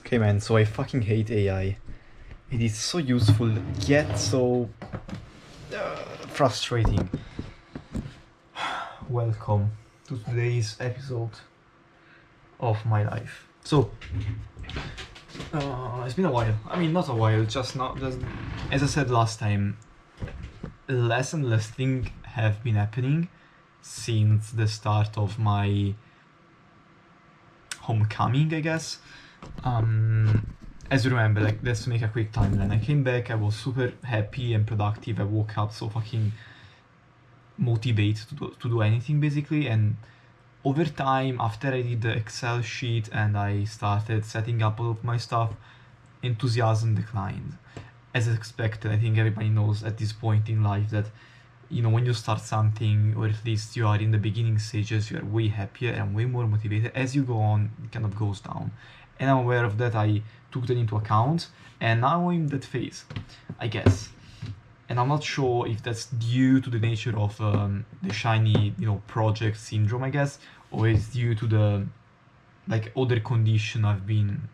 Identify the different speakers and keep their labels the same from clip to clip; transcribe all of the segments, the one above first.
Speaker 1: Okay, man, so I fucking hate AI. It is so useful, yet so frustrating. Welcome to today's episode of my life. So, it's been a while. I mean, not a while, just not. Just, as I said last time, less and less things have been happening since the start of my homecoming, I guess. As you remember, like, let's make a quick timeline. I came back, I was super happy and productive. I woke up so fucking motivated to do anything, basically. And over time, after I did the Excel sheet and I started setting up all of my stuff, enthusiasm declined. As expected, I think everybody knows at this point in life that, you know, when you start something, or at least you are in the beginning stages, you are way happier and way more motivated. As you go on, it kind of goes down. And I'm aware of that. I took that into account, and now I'm in that phase, I guess. And I'm not sure if that's due to the nature of the shiny, project syndrome, I guess, or it's due to the, like, other condition I've been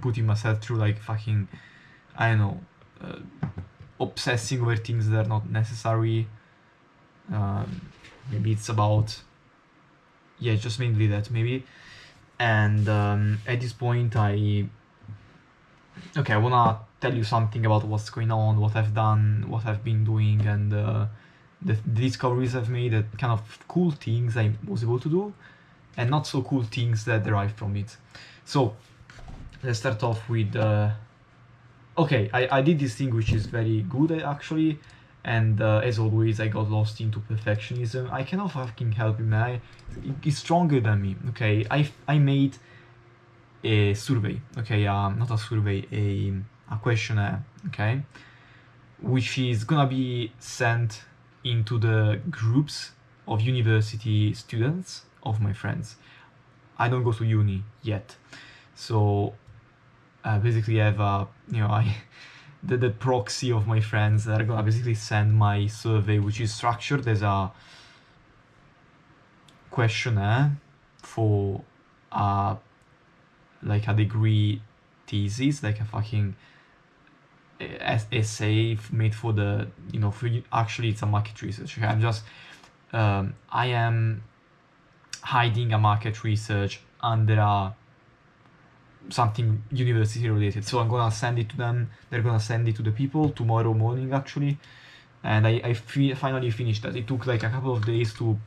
Speaker 1: putting myself through, like fucking, I don't know, obsessing over things that are not necessary. Maybe it's about, yeah, just mainly that, maybe. And at this point, I wanna tell you something about what's going on, what I've done, what I've been doing, and the discoveries I've made, the kind of cool things I was able to do, and not so cool things that derive from it. So let's start off with I did this thing which is very good, actually, and as always I got lost into perfectionism. I cannot fucking help it, man. It's stronger than me. Okay, I made a survey, okay, not a survey, a questionnaire, okay, which is gonna be sent into the groups of university students of my friends. I don't go to uni yet, so basically I have the proxy of my friends that are gonna basically send my survey, which is structured as a questionnaire for like a degree thesis, like a fucking essay made for the, actually it's a market research. Okay? I am hiding a market research under something university related. So I'm gonna send it to them. They're gonna send it to the people tomorrow morning, actually. And I finally finished that. It took like a couple of days to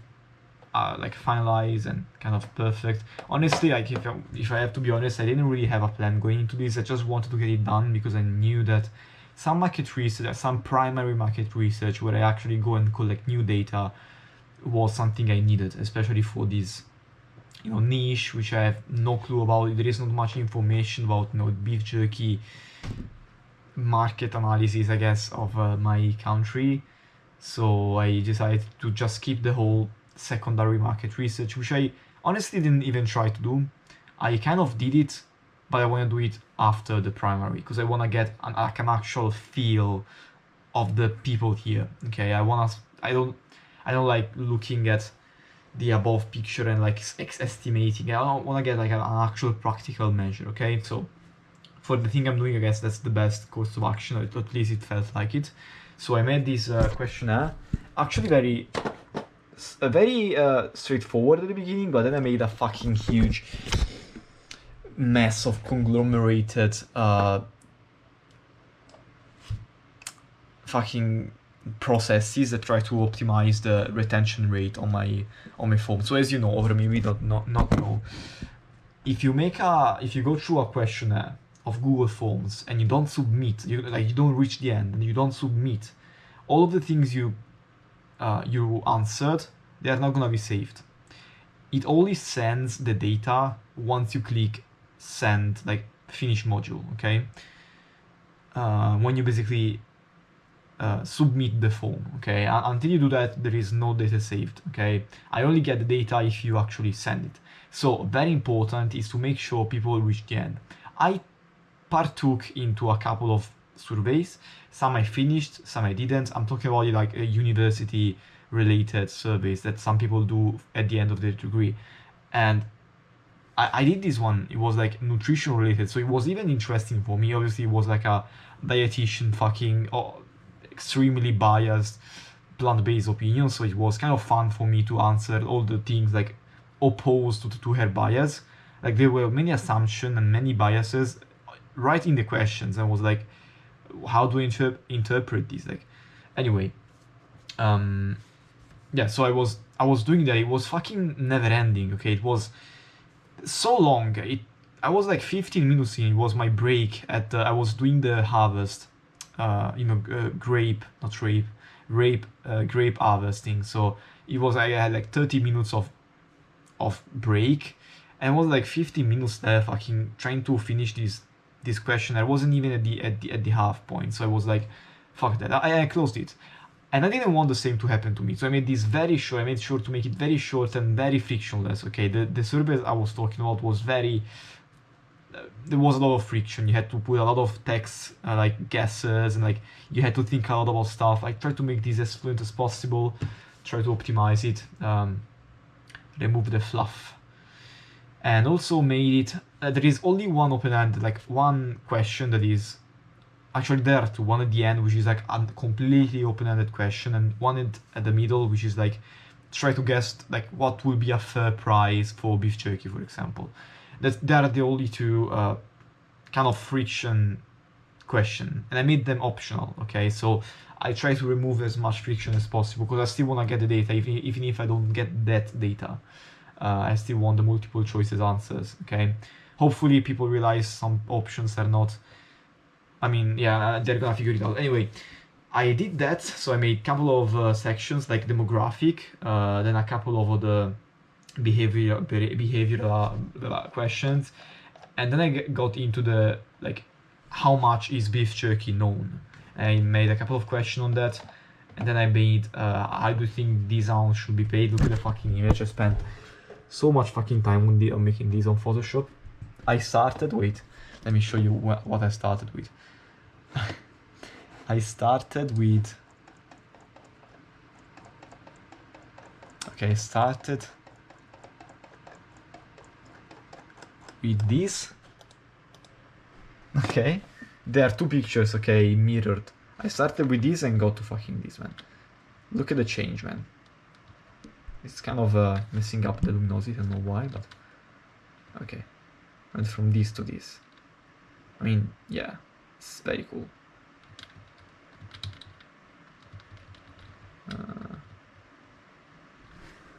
Speaker 1: finalize and kind of perfect. Honestly, like, if I have to be honest, I didn't really have a plan going into this. I just wanted to get it done because I knew that some market research, some primary market research where I actually go and collect new data, was something I needed, especially for this niche, which I have no clue about. There is not much information about beef jerky market analysis, I guess, of my country. So I decided to just skip the whole secondary market research, which I honestly didn't even try to do. I kind of did it, but I want to do it after the primary because I want to get an actual feel of the people here. Okay, I don't like looking at the above picture and like estimating. I don't want to get like an actual practical measure. Okay, so for the thing I'm doing, I guess that's the best course of action, or at least it felt like it. So I made this questionnaire, actually very straightforward at the beginning, but then I made a fucking huge mess of conglomerated fucking processes that try to optimize the retention rate on my form. So as you know, or maybe not know, if you go through a questionnaire of Google Forms and you don't submit, you don't reach the end and you don't submit, all of the things you answered, they are not gonna be saved. It only sends the data once you click send, like finish module, okay? When you basically submit the form, okay? Until you do that, there is no data saved, okay? I only get the data if you actually send it. So very important is to make sure people reach the end. I partook into a couple of surveys. Some I finished, some I didn't. I'm talking about like a university related surveys that some people do at the end of their degree. And I did this one. It was like nutrition related, so it was even interesting for me. Obviously, it was like a dietitian fucking extremely biased plant-based opinion, so it was kind of fun for me to answer all the things like opposed to her bias. Like there were many assumptions and many biases right in the questions, and was like, how do I interpret these? Like, anyway, yeah. So I was doing that. It was fucking never ending. Okay, it was so long. I was like 15 minutes in. It was my break at I was doing the harvest, grape, not grape harvesting. So it was I had like 30 minutes of break, and it was like 15 minutes there fucking trying to finish this question. I wasn't even at the half point, so I was like, fuck that. I closed it. And I didn't want the same to happen to me, so I made this very short. I made sure to make it very short and very frictionless. Okay, the survey I was talking about was very. There was a lot of friction. You had to put a lot of text, like guesses, and like you had to think a lot about stuff. I tried to make this as fluent as possible, try to optimize it, remove the fluff, and also made it. There is only one open-ended, like one question that is. Actually, there are two. One at the end, which is like a completely open-ended question, and one at the middle, which is like try to guess like what will be a fair price for beef jerky, for example. They are the only two kind of friction question, and I made them optional. Okay, so I try to remove as much friction as possible because I still want to get the data, even if I don't get that data. I still want the multiple choices answers. Okay, hopefully people realize some options are not. I mean, yeah, they're gonna figure it out. Anyway, I did that, so I made a couple of sections like demographic, then a couple of other behavioral questions, and then I got into the like how much is beef jerky known. I made a couple of questions on that, and then I made how do you think these ounce should be paid. Look at the fucking image. I spent so much fucking time on making these on Photoshop. Wait, let me show you what I started with. I started with this. Okay, there are two pictures, okay, mirrored. I started with this and got to fucking this, man. Look at the change, man. It's kind of messing up the luminosity, I don't know why, but okay. Went from this to this. I mean, yeah, it's very cool.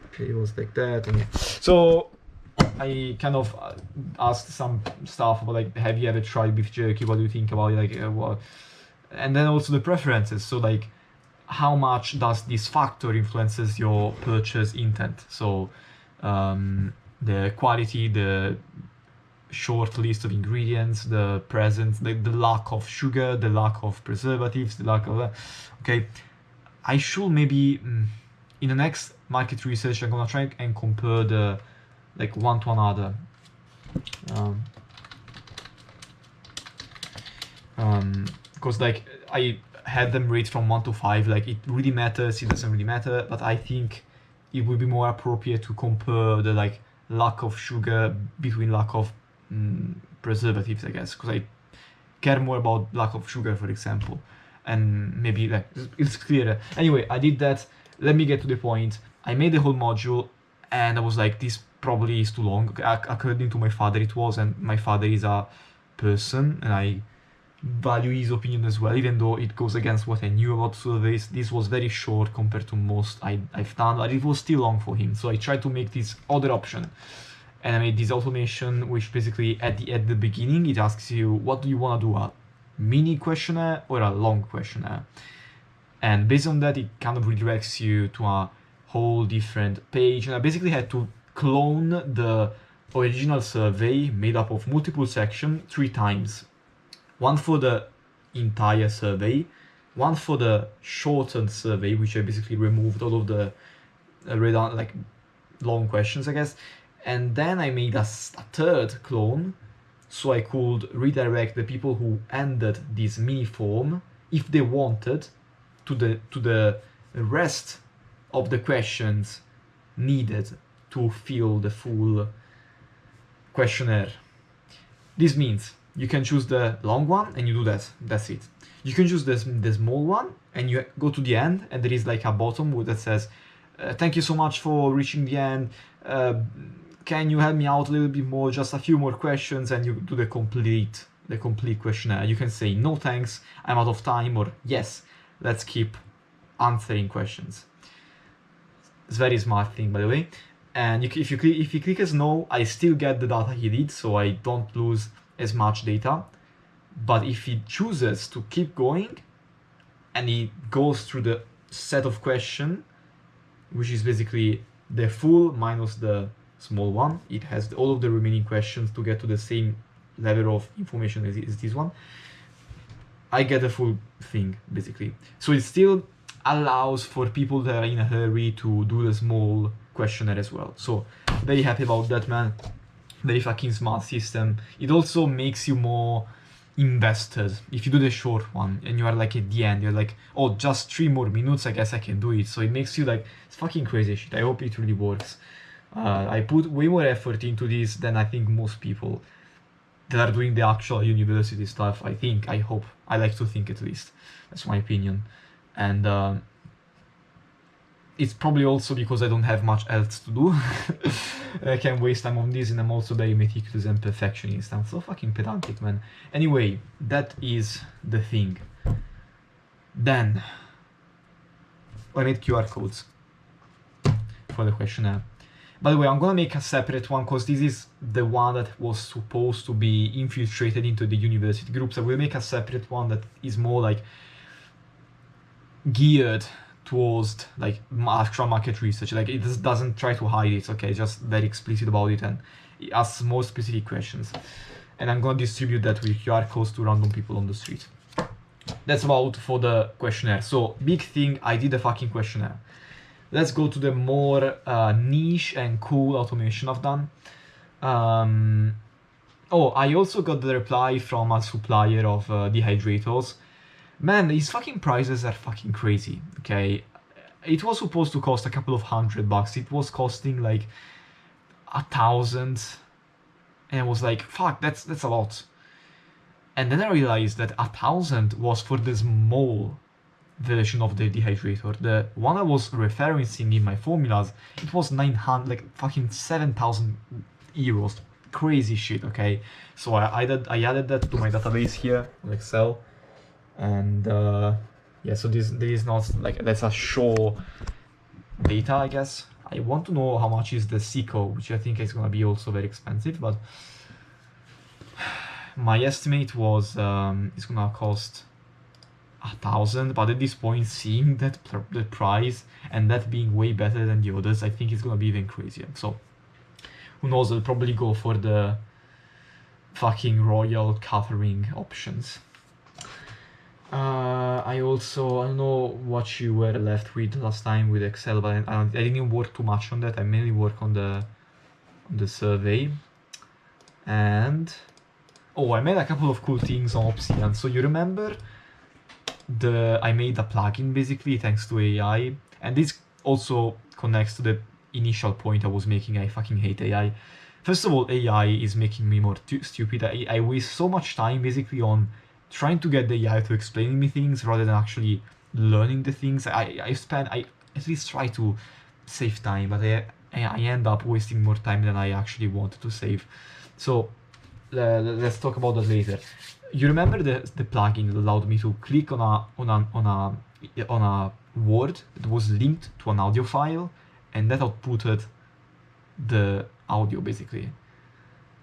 Speaker 1: Okay, it was like that. And so I kind of asked some stuff about like, have you ever tried beef jerky? What do you think about it? Like, what? And then also the preferences. So like, how much does this factor influences your purchase intent? So the quality, the short list of ingredients, the presence, the lack of sugar, the lack of preservatives, the lack of okay. I should maybe in the next market research I'm gonna try and compare the like one to another. Because like I had them rate from 1 to 5. Like it really matters, it doesn't really matter, but I think it would be more appropriate to compare the like lack of sugar between lack of preservatives, I guess, because I care more about lack of sugar, for example, and maybe like it's clearer. Anyway, I did that. Let me get to the point. I made the whole module, and I was like, this probably is too long. According to my father, it was, and my father is a person, and I value his opinion as well, even though it goes against what I knew about surveys. This was very short compared to most I've done, but it was still long for him. So I tried to make this other option. And I made this automation, which basically at the beginning, it asks you, what do you want to do, a mini questionnaire or a long questionnaire? And based on that, it kind of redirects you to a whole different page. And I basically had to clone the original survey made up of multiple sections 3 times. One for the entire survey, one for the shortened survey, which I basically removed all of the like long questions, I guess. And then I made a third clone, so I could redirect the people who ended this mini form, if they wanted, to the rest of the questions needed to fill the full questionnaire. This means you can choose the long one and you do that. That's it. You can choose the small one and you go to the end, and there is like a bottom that says, thank you so much for reaching the end. Can you help me out a little bit more? Just a few more questions, and you do the complete questionnaire. You can say no thanks, I'm out of time, or yes, let's keep answering questions. It's a very smart thing, by the way. And if you click as no, I still get the data he did, so I don't lose as much data. But if he chooses to keep going and he goes through the set of question, which is basically the full minus the small one, it has all of the remaining questions to get to the same level of information as this one, I get the full thing basically. So it still allows for people that are in a hurry to do the small questionnaire as well. So very happy about that, man. Very fucking smart system. It also makes you more invested if you do the short one and you are like at the end, you're like, oh, just 3 more minutes, I guess I can do it. So it makes you like, it's fucking crazy shit. I hope it really works. I put way more effort into this than I think most people that are doing the actual university stuff. I hope, I like to think at least. That's my opinion. And it's probably also because I don't have much else to do. I can waste time on this, and I'm also very meticulous and perfectionist. I'm so fucking pedantic, man. Anyway, that is the thing. Then I made QR codes for the questionnaire. By the way, I'm gonna make a separate one because this is the one that was supposed to be infiltrated into the university groups. I will make a separate one that is more like geared towards like actual market research. Like it just doesn't try to hide it, okay, just very explicit about it, and it asks more specific questions. And I'm gonna distribute that with QR codes to random people on the street. That's about for the questionnaire. So big thing, I did the fucking questionnaire. Let's go to the more niche and cool automation I've done. Oh, I also got the reply from a supplier of dehydrators. Man, these fucking prices are fucking crazy, okay? It was supposed to cost a couple of $100. It was costing like 1,000. And I was like, fuck, that's a lot. And then I realized that 1,000 was for the small version of the dehydrator. The one I was referencing in my formulas, it was 900, like fucking 7,000 euros. Crazy shit, okay? So I added that to my database here on Excel. And yeah, so this is not like, that's a show data, I guess. I want to know how much is the SICO, which I think is gonna be also very expensive, but my estimate was it's gonna cost 1,000. But at this point, seeing that the price and that being way better than the others, I think it's gonna be even crazier. So who knows? I'll probably go for the fucking Royal Catering options. I don't know what you were left with last time with Excel, but I didn't work too much on that. I mainly work on the survey. And oh, I made a couple of cool things on Obsidian. So you remember I made a plugin basically thanks to AI, and this also connects to the initial point I was making. I fucking hate AI. First of all, AI is making me more stupid. I waste so much time basically on trying to get the AI to explain me things rather than actually learning the things. I at least try to save time, but I end up wasting more time than I actually wanted to save. So let's talk about that later. You remember the plugin that allowed me to click on a word that was linked to an audio file, and that outputted the audio basically.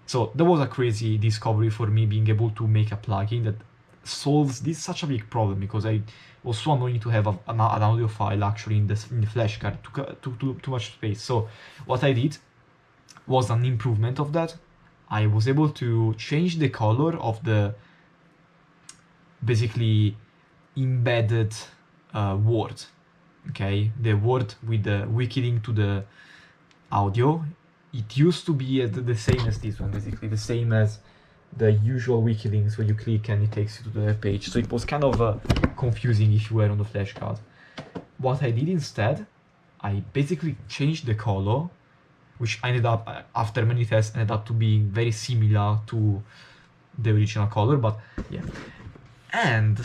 Speaker 1: So that was a crazy discovery for me, being able to make a plugin that solves such a big problem, because I was so annoying to have an audio file actually in the flash card. Took too much space. So what I did was an improvement of that. I was able to change the color of the basically embedded word. Okay, the word with the wiki link to the audio. It used to be the same as this one, basically the same as the usual wiki links where you click and it takes you to the page. So it was kind of confusing if you were on the flashcard. What I did instead, I basically changed the color which ended up, after many tests, ended up to being very similar to the original color. But yeah, and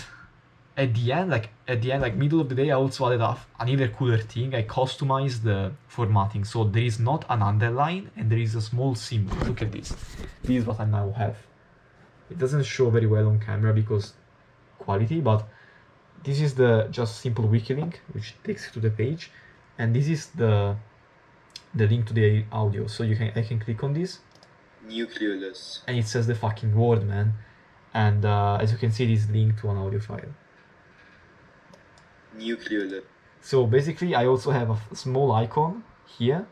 Speaker 1: at the end, like middle of the day, I also added another cooler thing. I customized the formatting, so there is not an underline and there is a small symbol. Look at this. This is what I now have. It doesn't show very well on camera because quality, but this is the just simple wiki link which takes you to the page, and this is the link to the audio. So I can click on this,
Speaker 2: Nucleolus,
Speaker 1: and it says the fucking word, man. And as you can see, it is linked to an audio file.
Speaker 2: Nucleolus.
Speaker 1: So basically, I also have a small icon here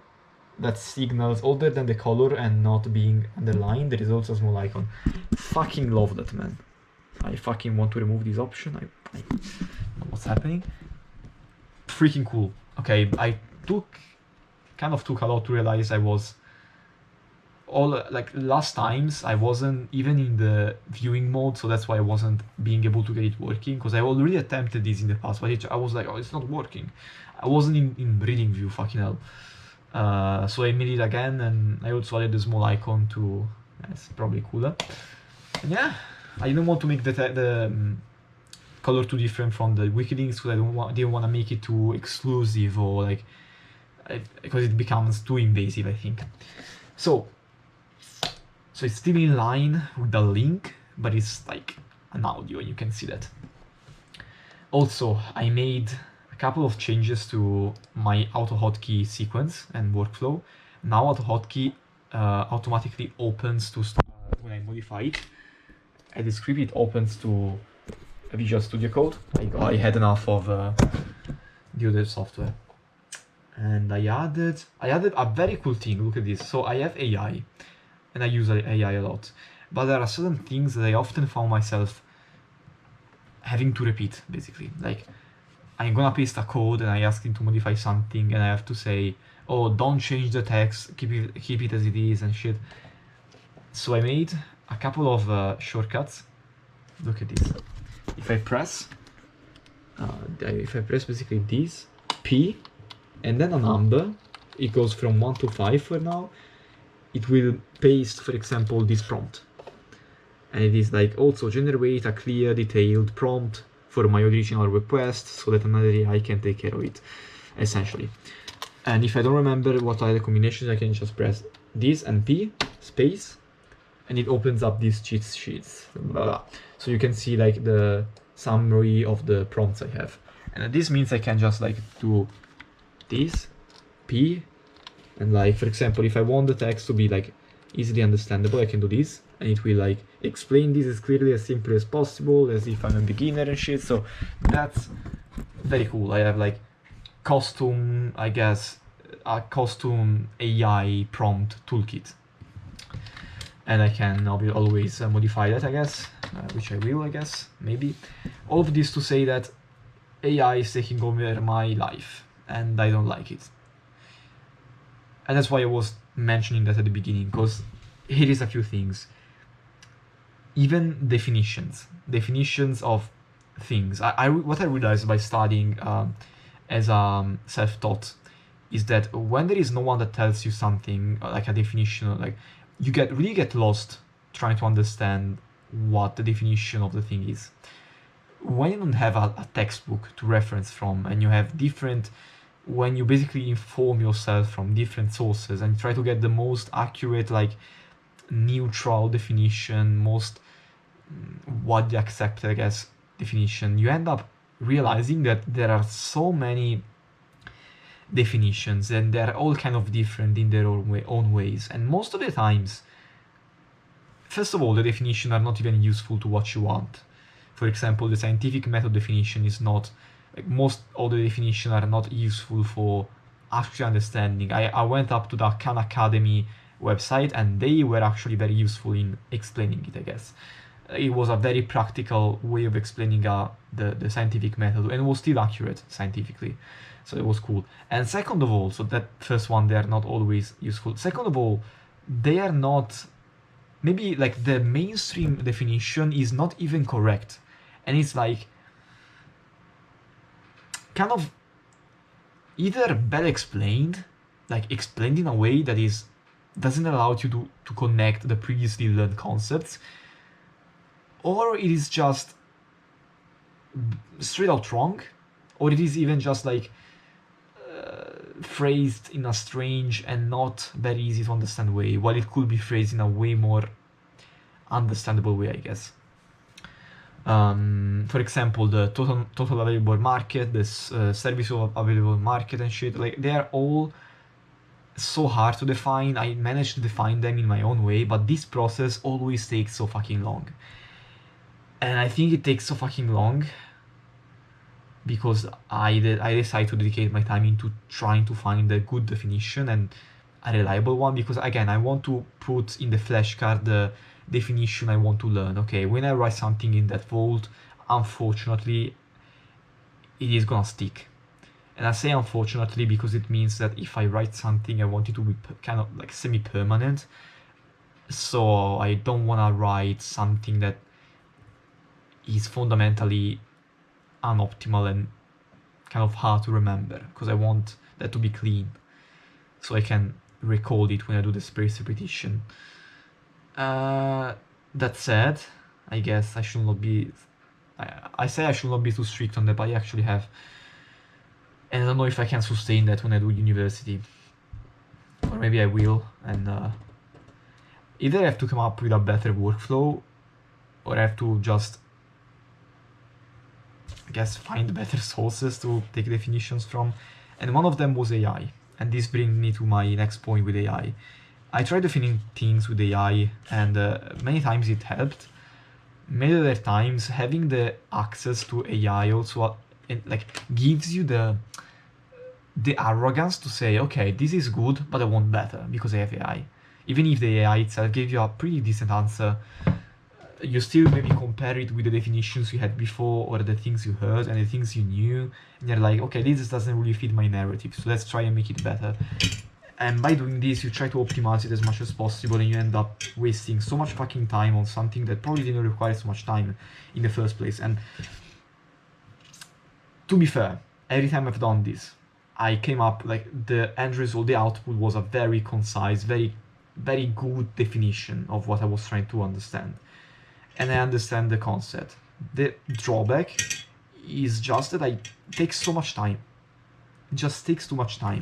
Speaker 1: that signals, other than the color and not being underlined, there is also a small icon. Fucking love that, man. I fucking want to remove this option. I don't know what's happening. Freaking cool. Okay, I kind of took a lot to realize I was last times I wasn't even in the viewing mode, so that's why I wasn't being able to get it working, because I already attempted this in the past, but I was like, oh, it's not working. I wasn't in reading view, fucking hell. So I made it again, and I also added the small icon to, it's probably cooler. And yeah, I didn't want to make the color too different from the wiki links, because I didn't want to make it too exclusive, or because it becomes too invasive, I think. So it's still in line with the link, but it's like an audio, you can see that. Also, I made a couple of changes to my AutoHotkey sequence and workflow. Now AutoHotkey automatically opens to when I modify it. At the script, it opens to Visual Studio Code. I had enough of the other software. And I added a very cool thing. Look at this. So I have AI, and I use AI a lot, but there are certain things that I often found myself having to repeat. Basically, like I'm gonna paste a code and I ask him to modify something, and I have to say, oh, don't change the text, keep it as it is and shit. So I made a couple of shortcuts. Look at this. If I press basically this P and then a number, it goes from 1 to 5 for now. It will paste, for example, this prompt, and it is like, also generate a clear, detailed prompt for my original request so that another AI can take care of it, essentially. And if I don't remember what are the combinations, I can just press this and P space, and it opens up these cheat sheets. Blah, blah. So you can see like the summary of the prompts I have, and this means I can just like do this P, and like, for example, if I want the text to be like easily understandable, I can do this, and it will like explain this as clearly, as simply as possible, as if I'm a beginner and shit. So that's very cool. I have like custom, I guess, a custom AI prompt toolkit, and I can always modify that, I guess, which I will, I guess, maybe. All of this to say that AI is taking over my life, and I don't like it. And that's why I was mentioning that at the beginning, because here is a few things. Even definitions of things. What I realized by studying as a self-taught is that when there is no one that tells you something, like a definition, like you really get lost trying to understand what the definition of the thing is. When you don't have a textbook to reference from, and you have when you basically inform yourself from different sources and try to get the most accurate, like neutral definition, most widely accepted, I guess, definition, you end up realizing that there are so many definitions, and they're all kind of different in their own ways. And most of the times, first of all, the definitions are not even useful to what you want. For example, the scientific method definition is not, like, most of the definitions are not useful for actually understanding. I went up to the Khan Academy website, and they were actually very useful in explaining it, I guess. It was a very practical way of explaining the scientific method, and it was still accurate scientifically. So it was cool. And second of all, so that first one, they are not always useful. Second of all, they are not, maybe like the mainstream definition is not even correct. And it's like kind of either bad explained, like explained in a way that doesn't allow you to connect the previously learned concepts, or it is just straight out wrong, or it is even just like phrased in a strange and not very easy to understand way, while it could be phrased in a way more understandable way, I guess. For example, the total available market, this service of available market and shit, like they are all so hard to define. I managed to define them in my own way, but this process always takes so fucking long. And I think it takes so fucking long because I decide to dedicate my time into trying to find a good definition and a reliable one, because again, I want to put in the flashcard the definition I want to learn. Okay, when I write something in that vault, unfortunately, it is gonna stick. And I say unfortunately because it means that if I write something, I want it to be kind of like semi-permanent. So I don't wanna write something that is fundamentally unoptimal and kind of hard to remember, because I want that to be clean so I can recall it when I do the spaced repetition. That said, I guess I should not be I say I should not be too strict on that, but I actually have, and I don't know if I can sustain that when I do university, or maybe I will, and either I have to come up with a better workflow, or I have to just, I guess, find better sources to take definitions from, and one of them was AI. And this brings me to my next point with AI. I tried defining things with AI, and many times it helped. Many other times, having the access to AI also like gives you the arrogance to say, okay, this is good, but I want better because I have AI. Even if the AI itself gave you a pretty decent answer, you still maybe compare it with the definitions you had before, or the things you heard and the things you knew, and you're like, okay, this doesn't really fit my narrative, so let's try and make it better. And by doing this, you try to optimize it as much as possible, and you end up wasting so much fucking time on something that probably didn't require so much time in the first place. And to be fair, every time I've done this, I came up, like, the end result, the output was a very concise, very, very good definition of what I was trying to understand. And I understand the concept. The drawback is just that it takes so much time. It just takes too much time.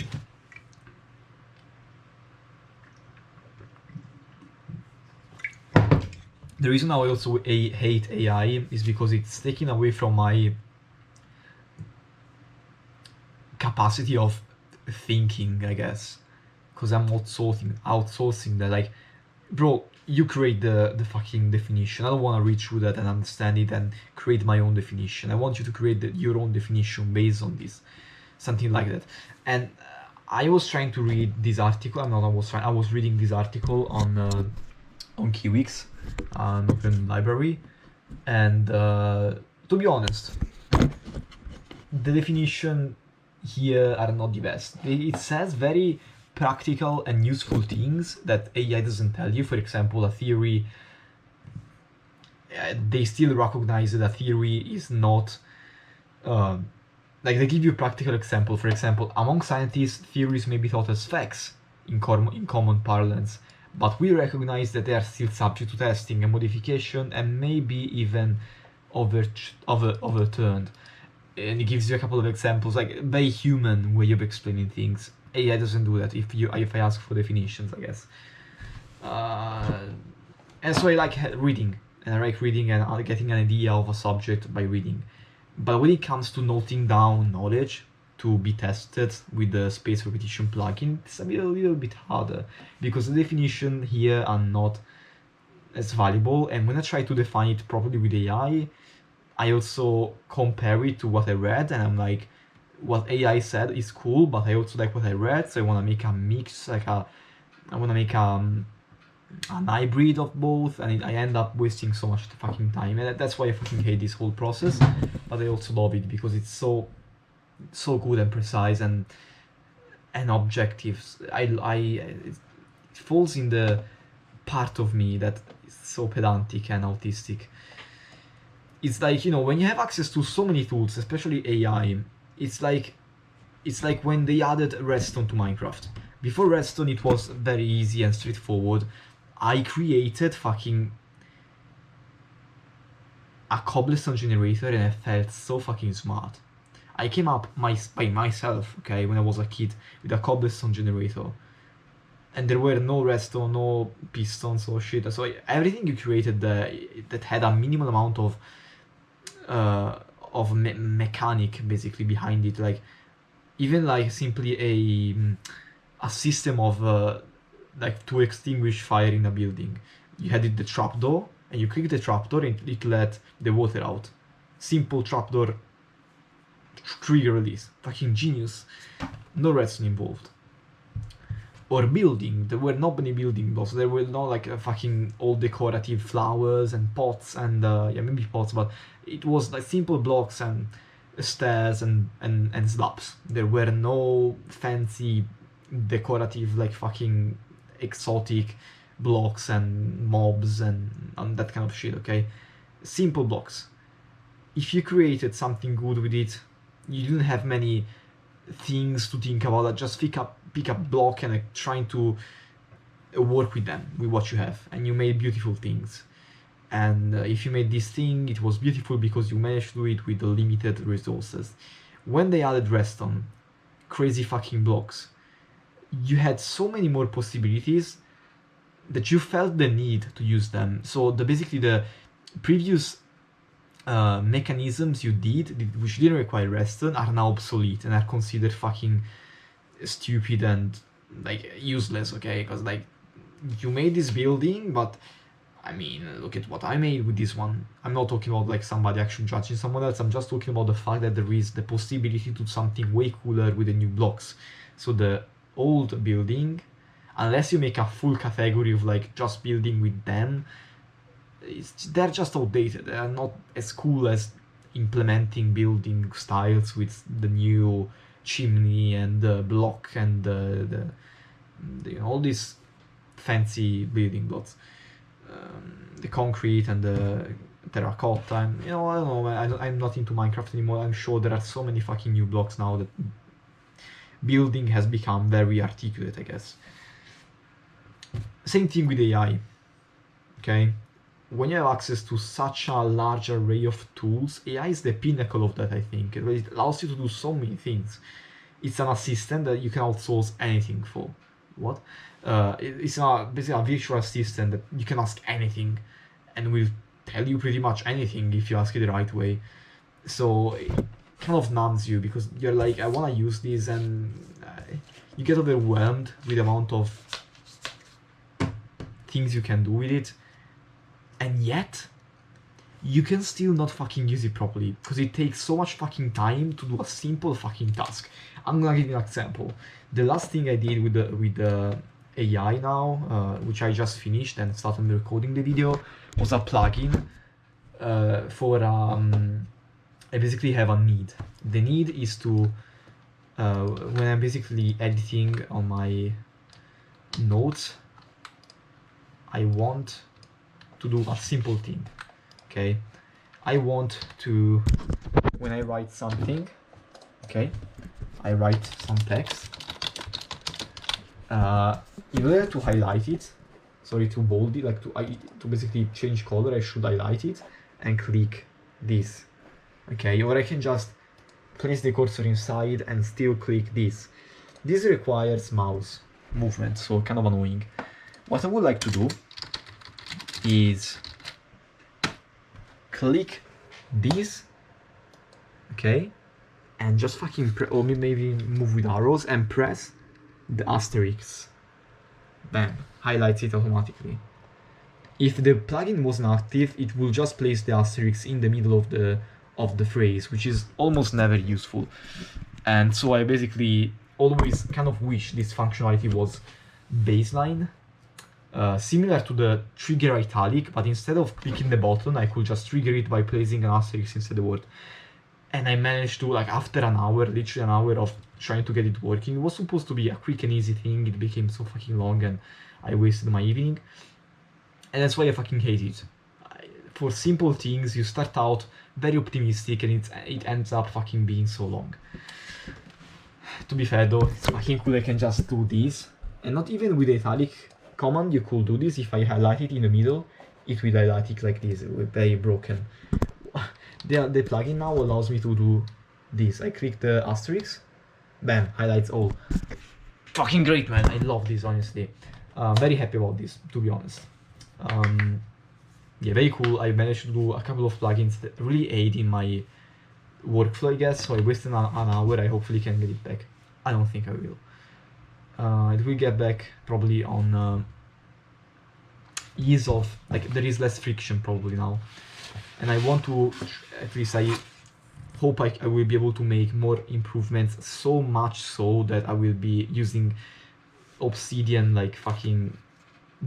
Speaker 1: The reason I also hate AI is because it's taken away from my capacity of thinking, I guess. Because I'm outsourcing that. Like, bro, you create the fucking definition. I don't want to read through that and understand it and create my own definition. I want you to create your own definition based on this, something like that. And I was trying to read this article. I was reading this article on Kiwix, an open library, and to be honest, the definition here are not the best. It says very practical and useful things that AI doesn't tell you. For example, a theory, they still recognize that a theory is not, like, they give you a practical example. For example, among scientists, theories may be thought as facts in common parlance, but we recognize that they are still subject to testing and modification and maybe even overturned. And it gives you a couple of examples, like very human way of explaining things. AI doesn't do that if I ask for definitions, I guess. And so I like reading, and I like reading and getting an idea of a subject by reading. But when it comes to noting down knowledge to be tested with the spaced repetition plugin, it's a little bit harder, because the definition here are not as valuable. And when I try to define it properly with AI, I also compare it to what I read, and I'm like, what AI said is cool, but I also like what I read, so I want to make a mix, I want to make an hybrid of both, and I end up wasting so much fucking time, and that's why I fucking hate this whole process. But I also love it because it's so good and precise and objective. It falls in the part of me that is so pedantic and autistic. It's like, you know, when you have access to so many tools, especially AI, it's like when they added redstone to Minecraft. Before redstone, it was very easy and straightforward. I created fucking a cobblestone generator and I felt so fucking smart. I came up by myself, okay, when I was a kid, with a cobblestone generator. And there were no redstone, no pistons or shit. So everything you created that had a minimal amount of mechanic basically behind it, like even like simply a system of like to extinguish fire in a building. You had the trapdoor, and you click the trapdoor and it let the water out. Simple trapdoor trigger release. Fucking genius. No redstone involved. Or building, there were not many building blocks. There were not like fucking all decorative flowers and pots and yeah, maybe pots, but it was like simple blocks and stairs and slabs. There were no fancy decorative like fucking exotic blocks and mobs and that kind of shit, okay? Simple blocks. If you created something good with it, you didn't have many things to think about. That just pick up block and trying to work with them, with what you have, and you made beautiful things. And if you made this thing, it was beautiful because you managed to do it with the limited resources. When they added redstone, crazy fucking blocks, you had so many more possibilities that you felt the need to use them. So basically the previous mechanisms you did, which didn't require redstone, are now obsolete and are considered fucking stupid and like useless, okay? Because like you made this building, but I mean, look at what I made with this one. I'm not talking about like somebody actually judging someone else. I'm just talking about the fact that there is the possibility to do something way cooler with the new blocks. So the old building, unless you make a full category of like just building with them, they're just outdated. They are not as cool as implementing building styles with the new chimney and the block and the you know, all these fancy building blocks, the concrete and the terracotta. And you know, I don't know, I'm not into Minecraft anymore. I'm sure there are so many fucking new blocks now that building has become very articulate, I guess. Same thing with AI, okay? When you have access to such a large array of tools, AI is the pinnacle of that, I think. It allows you to do so many things. It's an assistant that you can outsource anything for. What? It's basically a virtual assistant that you can ask anything and will tell you pretty much anything if you ask it the right way. So it kind of numbs you because you're like, I want to use this, and you get overwhelmed with the amount of things you can do with it. And yet, you can still not fucking use it properly because it takes so much fucking time to do a simple fucking task. I'm gonna give you an example. The last thing I did with the AI now, which I just finished and started recording the video, was a plugin for I basically have a need. The need is to when I'm basically editing on my notes, I want to do a simple thing, okay? I want to, when I write something, okay, I write some text, in order to highlight it, sorry, to bold it, like to basically change color, I should highlight it and click this, okay? Or I can just place the cursor inside and still click this. This requires mouse movement, so kind of annoying. What I would like to do is click this, okay, and just fucking or maybe move with arrows and press the asterisk. Bam, highlights it automatically. If the plugin wasn't active, it will just place the asterisk in the middle of the phrase, which is almost never useful. And so I basically always kind of wish this functionality was baseline. Similar to the trigger italic, but instead of clicking the button, I could just trigger it by placing an asterisk instead of the word. And I managed to, like, after an hour, literally an hour of trying to get it working. It was supposed to be a quick and easy thing. It became so fucking long and I wasted my evening. And that's why I fucking hate it. For simple things, you start out very optimistic and it ends up fucking being so long. To be fair though, it's fucking cool. I can just do this And not even with the italic command you could do this. If I highlight it in the middle, it will highlight it like this, very broken. The plugin now allows me to do this. I click the asterisk, bam, highlights all. Fucking great, man. I love this, honestly. Very happy about this, to be honest. Yeah, very cool. I managed to do a couple of plugins that really aid in my workflow, I guess. So I wasted an hour. I hopefully can get it back. I don't think I will. It will get back probably on ease of, like, there is less friction probably now. And I want to, at least I hope I will be able to make more improvements, so much so that I will be using Obsidian like fucking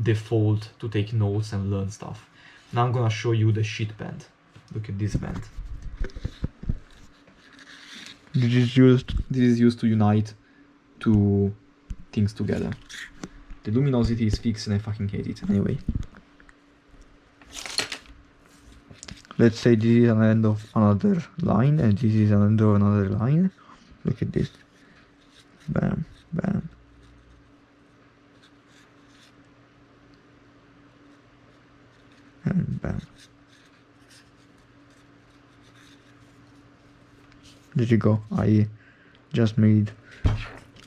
Speaker 1: default to take notes and learn stuff. Now I'm gonna show you the shit band. Look at this band. This is used to unite two things together. The luminosity is fixed and I fucking hate it. Anyway. Let's say this is an end of another line and this is an end of another line. Look at this. Bam, bam. And bam. There you go. I just made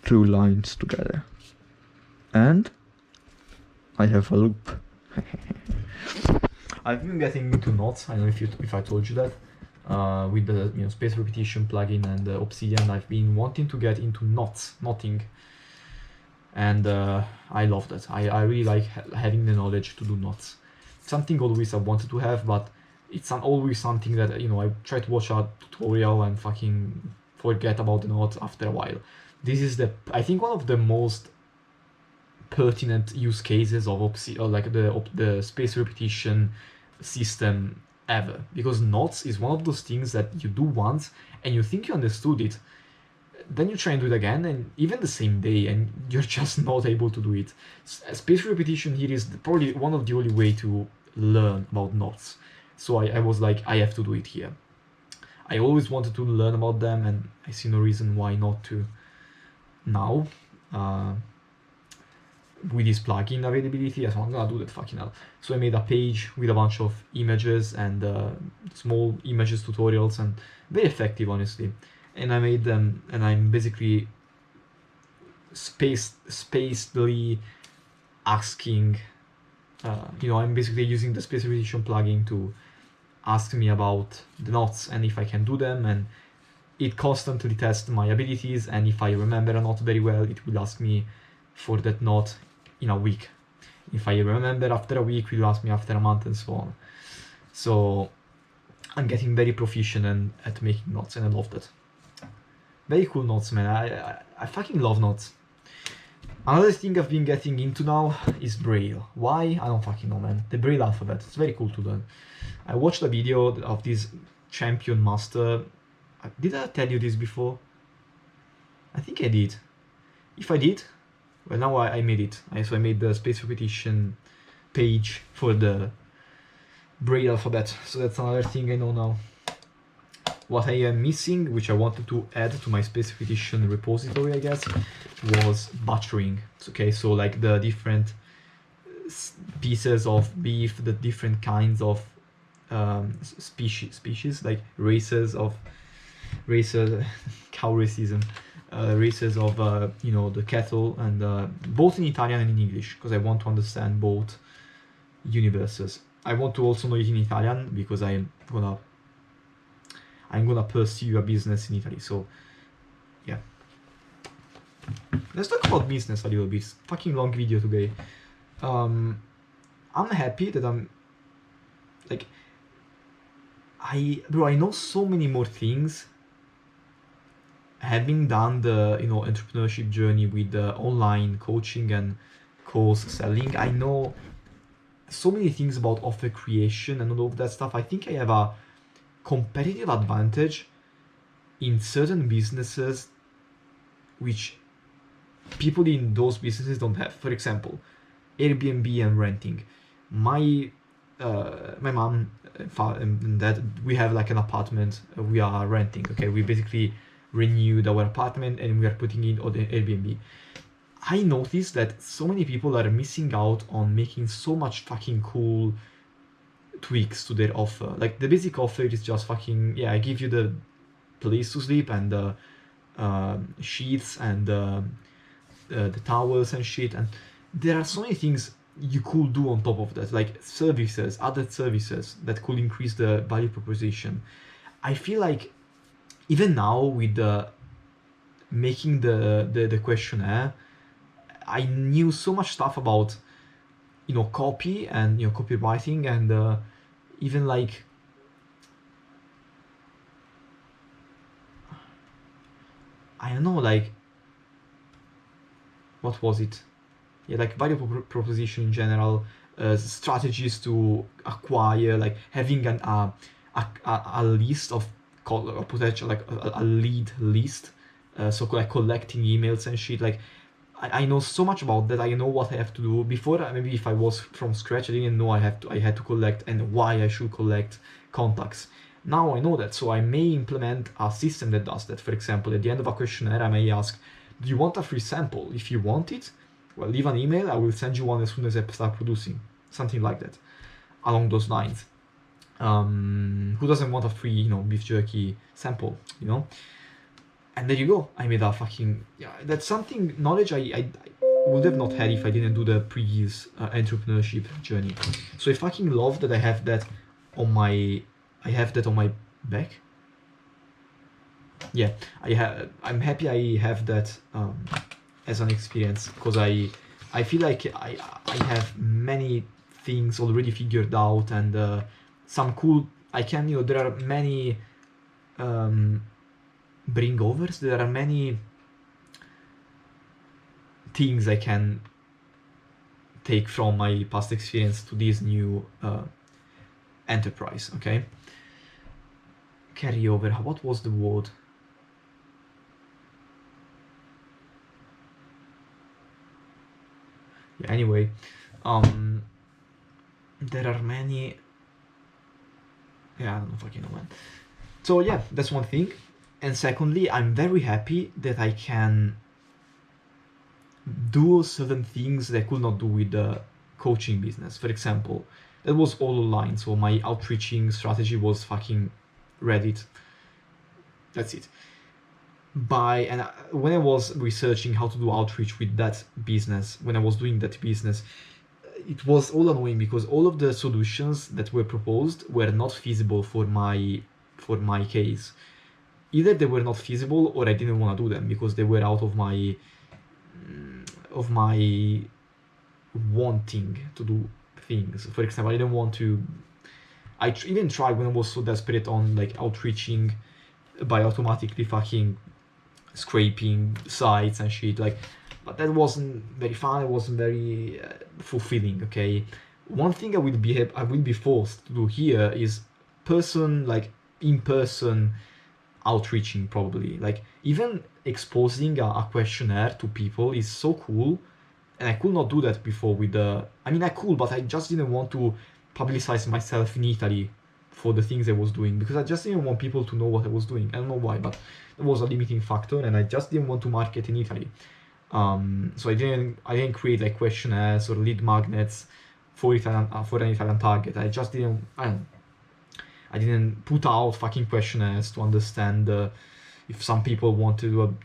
Speaker 1: two lines together. And I have a loop. I've been getting into knots. I don't know if I told you that. With the space repetition plugin and Obsidian, I've been wanting to get into knotting, and I love that. I really like having the knowledge to do knots. Something always I wanted to have, but it's always something that I try to watch a tutorial and fucking forget about the knot after a while. This is I think one of the most pertinent use cases of the space repetition system ever, because knots is one of those things that you do once and you think you understood it, then you try and do it again, and even the same day, and you're just not able to do it. Space repetition here is probably one of the only way to learn about knots. So I was like, I have to do it here. I always wanted to learn about them, and I see no reason why not to now. With this plugin availability, so I'm gonna do that fucking hell. So I made a page with a bunch of images and small images tutorials, and very effective, honestly. And I made them, and I'm basically spacedly asking, I'm basically using the space repetition plugin to ask me about the knots and if I can do them, and it constantly tests my abilities, and if I remember a knot very well, it will ask me for that knot in a week. If I remember after a week, it will ask me after a month, and so on. So I'm getting very proficient at making knots, and I love that. Very cool knots, man. I fucking love knots. Another thing I've been getting into now is Braille. Why? I don't fucking know, man. The Braille alphabet. It's very cool to learn. I watched a video of this champion master. Did I tell you this before? I think I did. If I did, well, now I made it. So I made the space repetition page for the Braille alphabet. So that's another thing I know now. What I am missing, which I wanted to add to my space repetition repository, I guess, was butchering. Okay, so like the different pieces of beef, the different kinds of species, like races, cow racism, races of the cattle, and both in Italian and in English, because I want to understand both universes. I want to also know it in Italian because I'm gonna pursue a business in Italy. So yeah, let's talk about business a little bit. Fucking long video today. I'm happy that I'm like, I know so many more things. Having done the entrepreneurship journey with the online coaching and course selling, I know so many things about offer creation and all of that stuff. I think I have a competitive advantage in certain businesses which people in those businesses don't have. For example, Airbnb and renting. My mom and dad, we have like an apartment we are renting. Okay, we basically renewed our apartment and we are putting it on the Airbnb. I noticed that so many people are missing out on making so much fucking cool tweaks to their offer. Like the basic offer is just fucking, yeah, I give you the place to sleep and the sheets and the towels and shit, and there are so many things you could do on top of that, like services, other services that could increase the value proposition. I feel like even now with the making the questionnaire, I knew so much stuff about, you know, copy and, you know, copywriting, and even like I don't know, like what was it? Yeah, like value proposition in general, strategies to acquire, like having a list of potential, like a lead list, so like collecting emails and shit. Like I know so much about that. I know what I have to do. Before, maybe if I was from scratch, I didn't know I had to collect and why I should collect contacts. Now I know that, so I may implement a system that does that. For example, at the end of a questionnaire, I may ask, "Do you want a free sample? If you want it, well, leave an email. I will send you one as soon as I start producing." Something like that, along those lines. Who doesn't want a free, you know, beef jerky sample, you know? And there you go. I made a fucking, yeah. That's something, knowledge I would have not had if I didn't do the previous entrepreneurship journey. So I fucking love that I have that on my, back. Yeah, I'm happy I have that as an experience, because I feel like I have many things already figured out, and some cool, I can, you know, there are many bring overs, there are many things I can take from my past experience to this new enterprise. Okay, carry over, what was the word? Yeah, anyway, there are many, yeah, I don't know fucking know, man. So yeah, that's one thing. And secondly, I'm very happy that I can do certain things that I could not do with the coaching business. For example, that was all online, so my outreaching strategy was fucking Reddit. That's it. When I was researching how to do outreach with that business, when I was doing that business, it was all annoying because all of the solutions that were proposed were not feasible for my case. Either they were not feasible or I didn't want to do them because they were out of my wanting to do things. For example, I didn't want to. Even tried when I was so desperate on like outreaching by automatically fucking scraping sites and shit, like, but that wasn't very fun. It wasn't very fulfilling. Okay, one thing I will be forced to do here is in-person outreaching, probably. Like even exposing a questionnaire to people is so cool, and I could not do that before with the. I mean, I could, but I just didn't want to publicize myself in Italy for the things I was doing because I just didn't want people to know what I was doing. I don't know why, but it was a limiting factor, and I just didn't want to market in Italy. So I didn't create like questionnaires or lead magnets for an Italian target. I just didn't. I didn't put out fucking questionnaires to understand if some people want to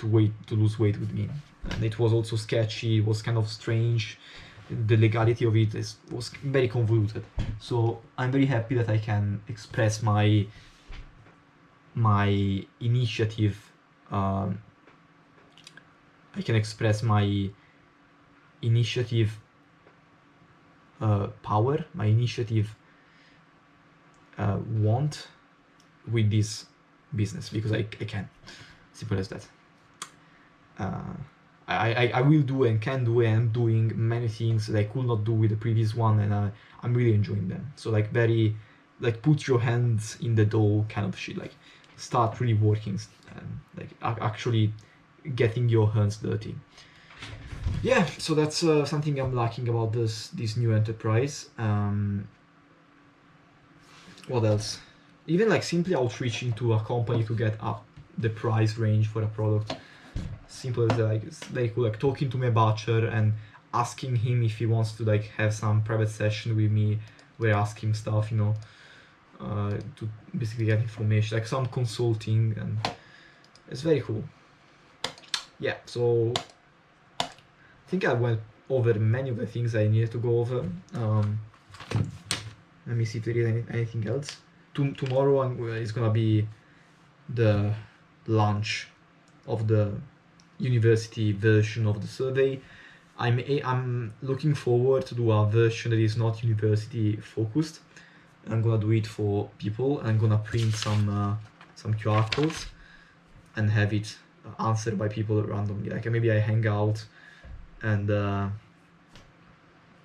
Speaker 1: lose weight with me, and it was also sketchy. It was kind of strange. The legality of it was very convoluted. So I'm very happy that I can express my initiative. I can express my initiative power, my initiative want with this business because I can. Simple as that. I will do and can do and am doing many things that I could not do with the previous one, and I'm really enjoying them. So like very, like put your hands in the dough kind of shit. Like start really working and like actually getting your hands dirty. Yeah, so that's something I'm liking about this new enterprise. What else? Even like simply outreaching to a company to get up the price range for a product. simple as that. Like it's very cool. Like talking to my butcher and asking him if he wants to like have some private session with me, where I ask him stuff, to basically get information, like some consulting, and it's very cool. Yeah, so I think I went over many of the things I needed to go over. Let me see if there is anything else. Tomorrow is gonna be the launch of the university version of the survey. I'm looking forward to do a version that is not university focused. I'm gonna do it for people. I'm gonna print some QR codes and have it answered by people randomly. Like maybe I hang out and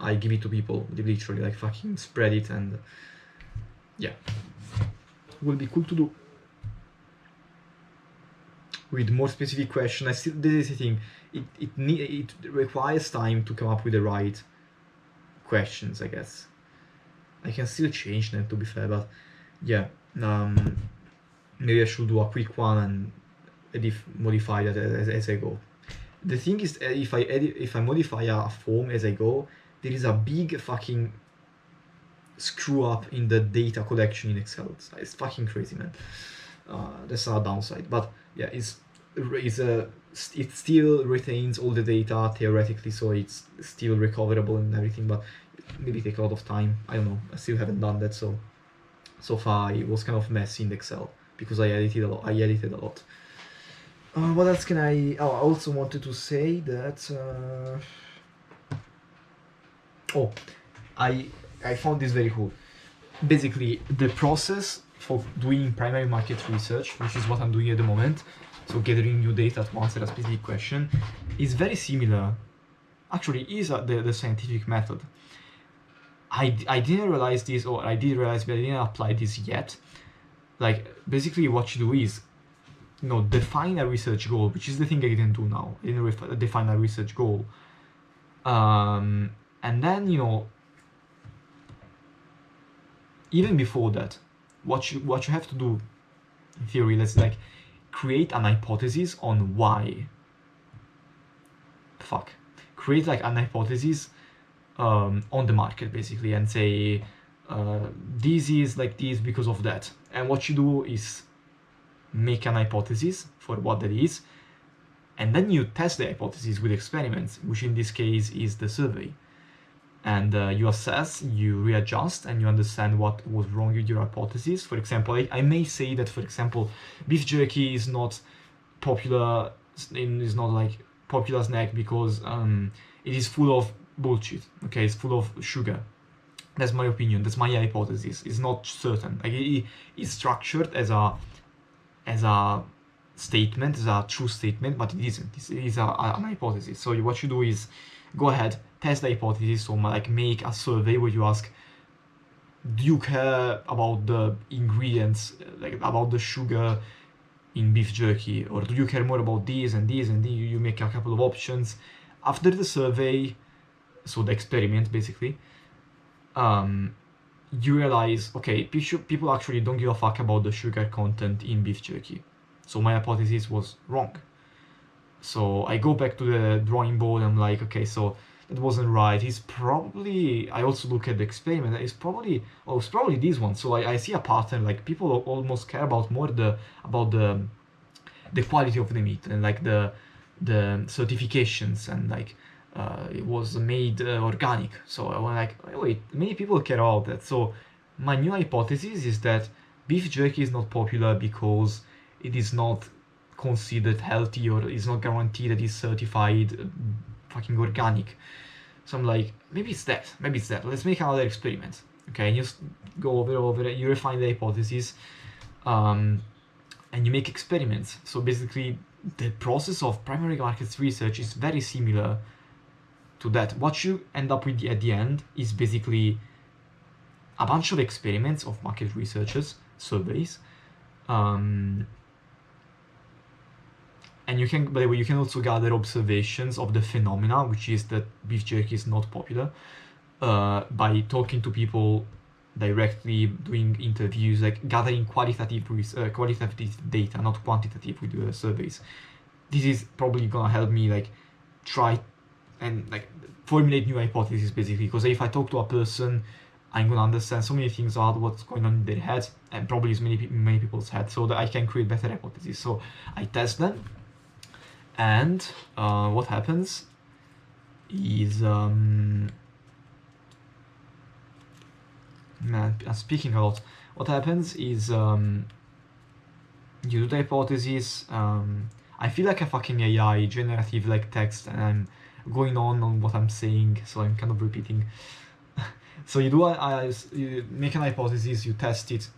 Speaker 1: I give it to people, literally like fucking spread it, and yeah, will be cool to do. With more specific question, this is the thing. It requires time to come up with the right questions, I guess. I can still change them, to be fair, but yeah, maybe I should do a quick one and modify that as I go. The thing is, if I modify a form as I go, there is a big fucking screw up in the data collection in Excel. It's fucking crazy, man. That's our downside, but yeah, it still retains all the data theoretically, so it's still recoverable and everything, but maybe take a lot of time. I don't know. I still haven't done that, so far it was kind of messy in Excel because I edited a lot. What else can I? Oh, I also wanted to say that. I found this very cool. Basically, the process for doing primary market research, which is what I'm doing at the moment, so gathering new data to answer a specific question, is very similar. Actually, is the scientific method. I didn't realize this, or I did realize, but I didn't apply this yet. Like, basically what you do is, define a research goal, which is the thing I didn't do now. I didn't define a research goal. And then, even before that, what you have to do, in theory, let's like create an hypothesis on why. Create like an hypothesis on the market, basically, and say this is like this because of that. And what you do is make an hypothesis for what that is, and then you test the hypothesis with experiments, which in this case is the survey. And you assess, you readjust, and you understand what was wrong with your hypothesis. For example, I may say that, for example, beef jerky is not popular, is not like popular snack because it is full of bullshit. Okay, it's full of sugar. That's my opinion. That's my hypothesis. It's not certain. Like it's structured as a statement, as a true statement, but it isn't. It is an hypothesis. So what you do is go ahead, test the hypothesis. So like make a survey where you ask, do you care about the ingredients, like about the sugar in beef jerky, or do you care more about these and these, and then you make a couple of options. After the survey, so the experiment basically, you realize, okay, people actually don't give a fuck about the sugar content in beef jerky. So my hypothesis was wrong. So I go back to the drawing board and I'm like, okay, so that wasn't right. It's probably, I also look at the experiment, it's probably this one. So I see a pattern, like people almost care about more the quality of the meat and like the certifications and like it was made organic. So I was like, wait, many people care about that. So my new hypothesis is that beef jerky is not popular because it is not considered healthy, or is not guaranteed that it's certified fucking organic. So I'm like, maybe it's that. Let's make another experiment. Okay, and you just go over it, you refine the hypothesis, and you make experiments. So basically, the process of primary markets research is very similar to that. What you end up with at the end is basically a bunch of experiments of market researchers, surveys, and you can, by the way, you can also gather observations of the phenomena, which is that beef jerky is not popular, by talking to people directly, doing interviews, like gathering qualitative data, not quantitative with surveys. this is probably gonna help me like try and like formulate new hypotheses basically, because if I talk to a person, I'm gonna understand so many things about what's going on in their heads, and probably is many people's heads, so that I can create better hypotheses. So I test them, and what happens is man, I'm speaking a lot. What happens is you do the hypothesis. I feel like a fucking AI, generative like text, and I'm going on what I'm saying, so I'm kind of repeating. So you do you make an hypothesis, you test it,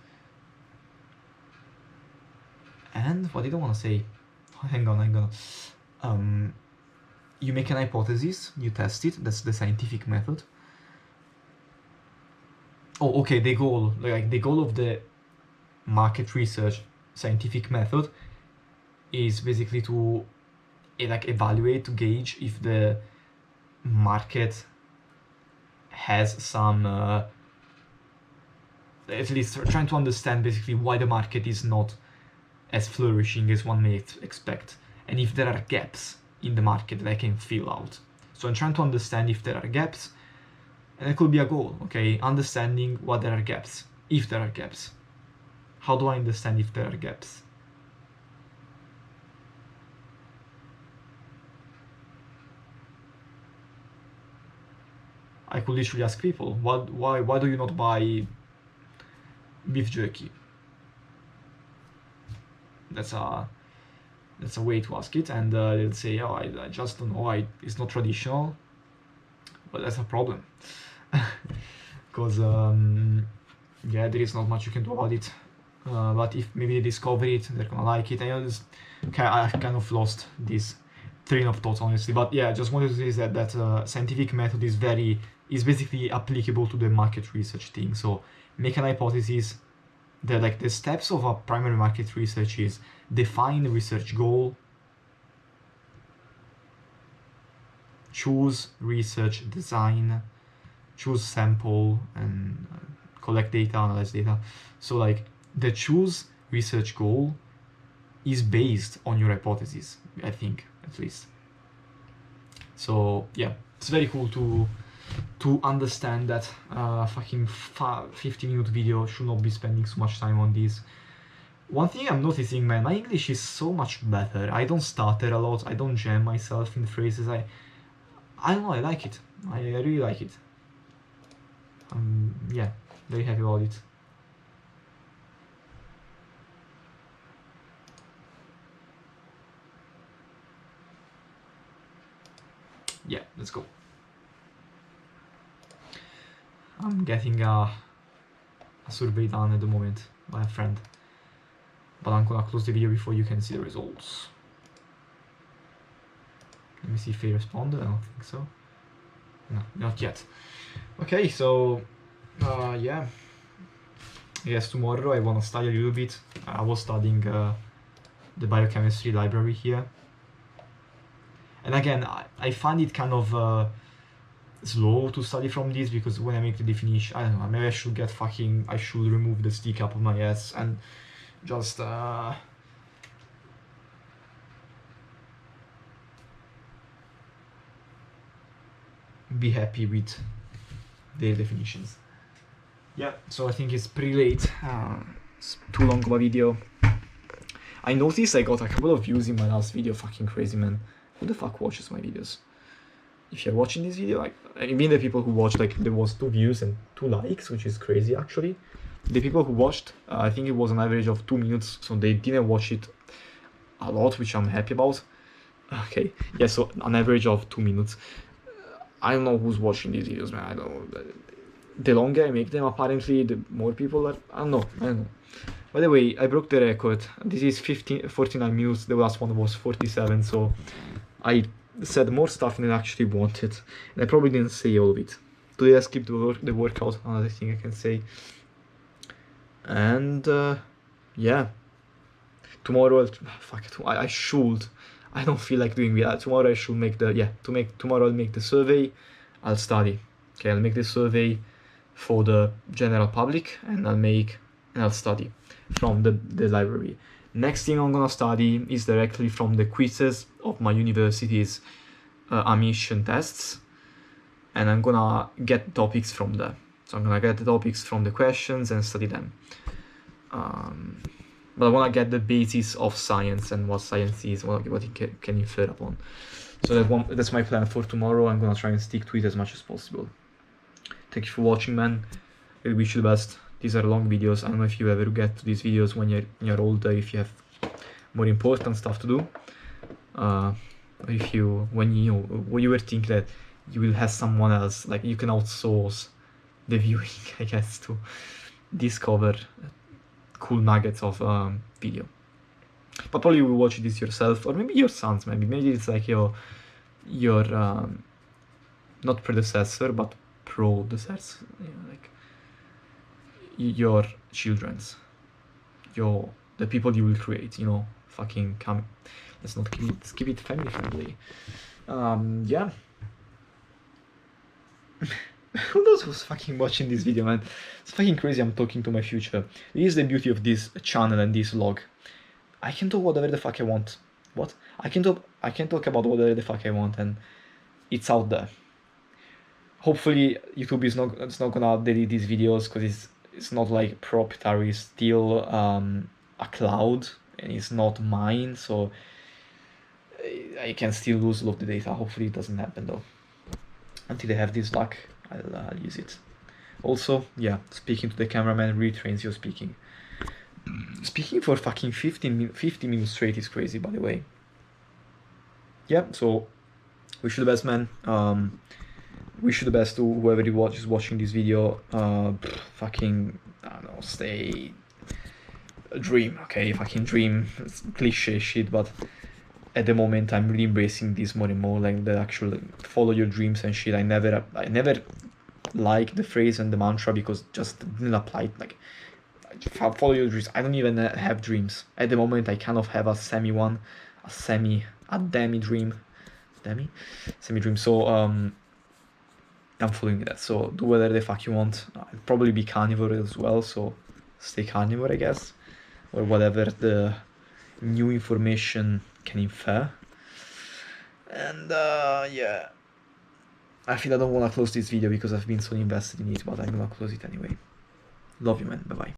Speaker 1: and what did I want to say? Hang on. You make an hypothesis, you test it. That's the scientific method. Oh, okay. The goal of the market research scientific method is basically to like evaluate, to gauge if the market has some at least trying to understand basically why the market is not as flourishing as one may expect, and if there are gaps in the market that I can fill out. So I'm trying to understand if there are gaps, and it could be a goal, okay? Understanding what there are gaps, if there are gaps. How do I understand if there are gaps? I could literally ask people, why do you not buy beef jerky? That's a way to ask it, and they'll say, oh, I just don't know, it's not traditional. But that's a problem, because yeah, there is not much you can do about it. But if maybe they discover it, they're gonna like it. I kind of lost this train of thought, honestly. But yeah, I just wanted to say that scientific method is basically applicable to the market research thing. So make an hypothesis. The steps of a primary market research is define a research goal, choose research design, choose sample, and collect data, analyze data. So like the choose research goal is based on your hypothesis, I think, at least. So yeah, it's very cool to understand that fucking 50-minute video should not be spending so much time on this. One thing I'm noticing, man, my English is so much better. I don't stutter a lot, I don't jam myself in phrases. I don't know, I like it. I really like it. Yeah, very happy about it. Yeah, let's go. I'm getting a survey done at the moment by a friend, but I'm gonna close the video before you can see the results. Let me see if they responded. I don't think so. No, not yet. Okay, so yeah, yes, tomorrow I want to study a little bit. I was studying the biochemistry library here, and again I find it kind of slow to study from this, because when I make the definition, I don't know, maybe I should remove the stick up of my ass and just be happy with their definitions. Yeah, so I think it's pretty late. It's too long of a video. I noticed I got a couple of views in my last video. Fucking crazy, man. Who the fuck watches my videos? If you're watching this video, like, I mean, the people who watched, like, there was 2 views and 2 likes, which is crazy actually. The people who watched, I think it was an average of 2 minutes, so they didn't watch it a lot, which I'm happy about. Okay, yeah, so an average of 2 minutes. I don't know who's watching these videos, man. I don't know. The longer I make them, apparently, the more people are. I don't know. By the way, I broke the record. This is 49 minutes. The last one was 47, so I said more stuff than I actually wanted, and I probably didn't say all of it. Today I skipped the workout, another thing I can say. And yeah, tomorrow I should. I don't feel like doing that. Tomorrow I should make tomorrow I'll make the survey. I'll study. Okay, I'll make the survey for the general public, and I'll study from the library. Next thing I'm gonna study is directly from the quizzes of my university's admission tests, and I'm gonna get topics from there. So I'm gonna get the topics from the questions and study them. But I wanna get the basis of science and what science is, what it can infer upon. So that's my plan for tomorrow. I'm gonna try and stick to it as much as possible. Thank you for watching, man. I wish you the best. These are long videos. I don't know if you ever get to these videos when you're older, if you have more important stuff to do. If you when you were thinking that you will have someone else, like you can outsource the viewing, I guess, to discover cool nuggets of video. But probably you will watch this yourself, or maybe your sons. Maybe it's like your not predecessor but predecessor, like your children's, the people you will create. Fucking come. Let's not keep it family friendly. Yeah. Who knows who's fucking watching this video, man? It's fucking crazy. I'm talking to my future. This is the beauty of this channel and this vlog. I can talk whatever the fuck I want. What? I can talk about whatever the fuck I want, and it's out there. Hopefully YouTube is not gonna delete these videos, because it's not like proprietary, it's still a cloud and it's not mine, so I can still lose all of the data. Hopefully it doesn't happen though. Until I have this luck, I'll use it. Also, yeah, speaking to the cameraman retrains your speaking. Speaking for fucking 50 minutes straight is crazy, by the way. Yeah, so wish you the best, man. Wish you the best to whoever is watching this video. Fucking, I don't know, stay dream, okay? Fucking dream. It's cliche shit, but at the moment I'm really embracing this more and more, like the actual follow your dreams and shit. I never liked the phrase and the mantra because just didn't apply it. Like, follow your dreams. I don't even have dreams at the moment. I kind of have a demi dream, semi dream. So I'm following that. So do whatever the fuck you want. I'll probably be carnivore as well, so stay carnivore, I guess, or whatever the new information can infer. And yeah, I feel I don't want to close this video because I've been so invested in it, but I'm gonna close it anyway. Love you, man. Bye bye.